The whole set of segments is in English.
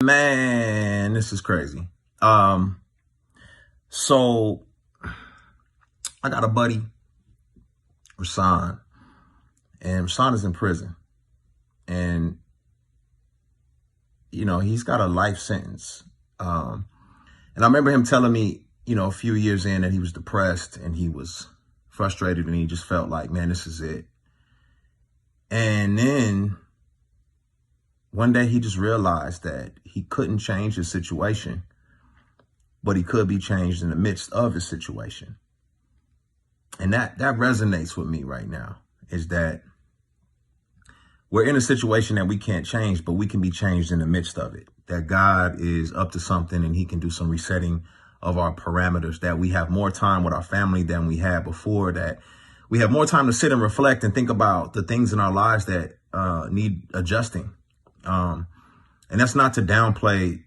Man, this is crazy. So I got a buddy, Rasan, and Rasan is in prison. And, he's got a life sentence. And I remember him telling me, a few years in that he was depressed and he was frustrated and he just felt like, man, this is it. And then one day he just realized that he couldn't change his situation, but he could be changed in the midst of his situation. And that resonates with me right now, is that we're in a situation that we can't change, but we can be changed in the midst of it. That God is up to something and he can do some resetting of our parameters, that we have more time with our family than we had before, that we have more time to sit and reflect and think about the things in our lives that need adjusting. And that's not to downplay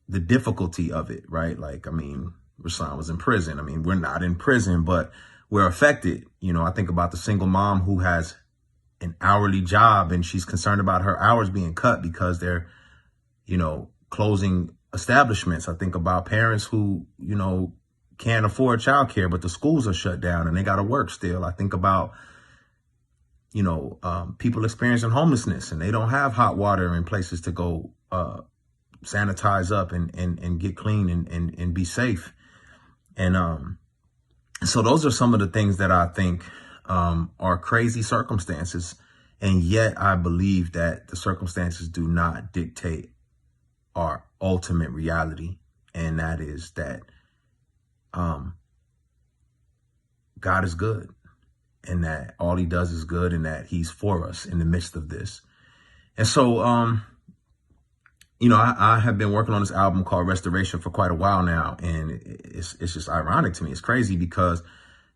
the difficulty of it, right? Like, Rasan was in prison. We're not in prison, but we're affected. I think about the single mom who has an hourly job and she's concerned about her hours being cut because they're, closing establishments. I think about parents who, can't afford childcare, but the schools are shut down and they got to work still. I think about, people experiencing homelessness and they don't have hot water and places to go sanitize up and get clean and be safe. And so those are some of the things that I think are crazy circumstances. And yet I believe that the circumstances do not dictate our ultimate reality. And that is that God is good, and that all he does is good, and that he's for us in the midst of this. And so, I have been working on this album called Restoration for quite a while now. And it's just ironic to me. It's crazy because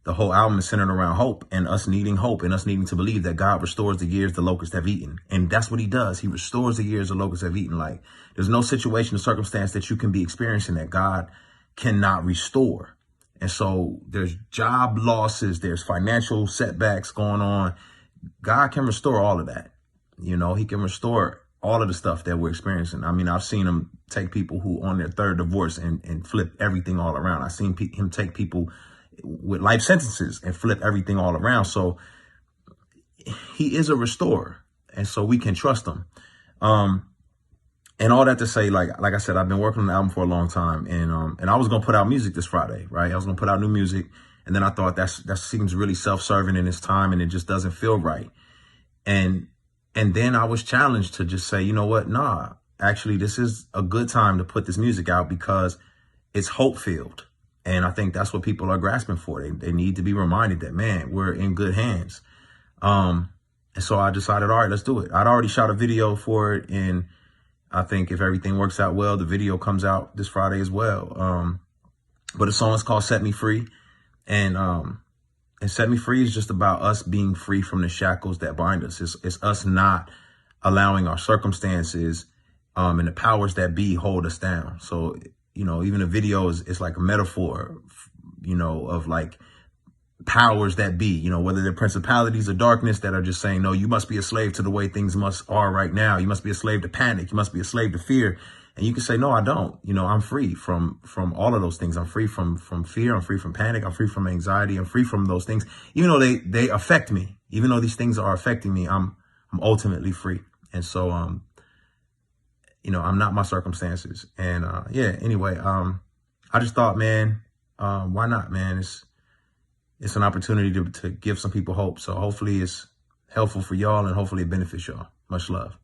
the whole album is centered around hope and us needing to believe that God restores the years the locusts have eaten. And that's what he does. He restores the years the locusts have eaten. Like, there's no situation or circumstance that you can be experiencing that God cannot restore. And so there's job losses, there's financial setbacks going on. God can restore all of that. He can restore all of the stuff that we're experiencing. I've seen him take people who on their third divorce and flip everything all around. I've seen him take people with life sentences and flip everything all around. So he is a restorer. And so we can trust him. And all that to say, like I said, I've been working on the album for a long time, and I was going to put out music this Friday, right? I was going to put out new music. And then I thought that seems really self-serving in this time, and it just doesn't feel right. And then I was challenged to just say, you know what? Nah, actually, this is a good time to put this music out because it's hope-filled. And I think that's what people are grasping for. They need to be reminded that, man, we're in good hands. And so I decided, all right, let's do it. I'd already shot a video for it, and I think if everything works out well, the video comes out this Friday as well. But the song is called Set Me Free. And Set Me Free is just about us being free from the shackles that bind us. It's us not allowing our circumstances and the powers that be hold us down. So, even the video is like a metaphor, of like powers that be, whether they're principalities or darkness that are just saying, no, you must be a slave to the way things are right now. You must be a slave to panic. You must be a slave to fear. And you can say, no, I don't. I'm free from all of those things. I'm free from fear. I'm free from panic. I'm free from anxiety. I'm free from those things. Even though they affect me, even though these things are affecting me, I'm ultimately free. And so, I'm not my circumstances. And anyway, I just thought, man, why not, man? It's an opportunity to give some people hope. So hopefully it's helpful for y'all and hopefully it benefits y'all. Much love.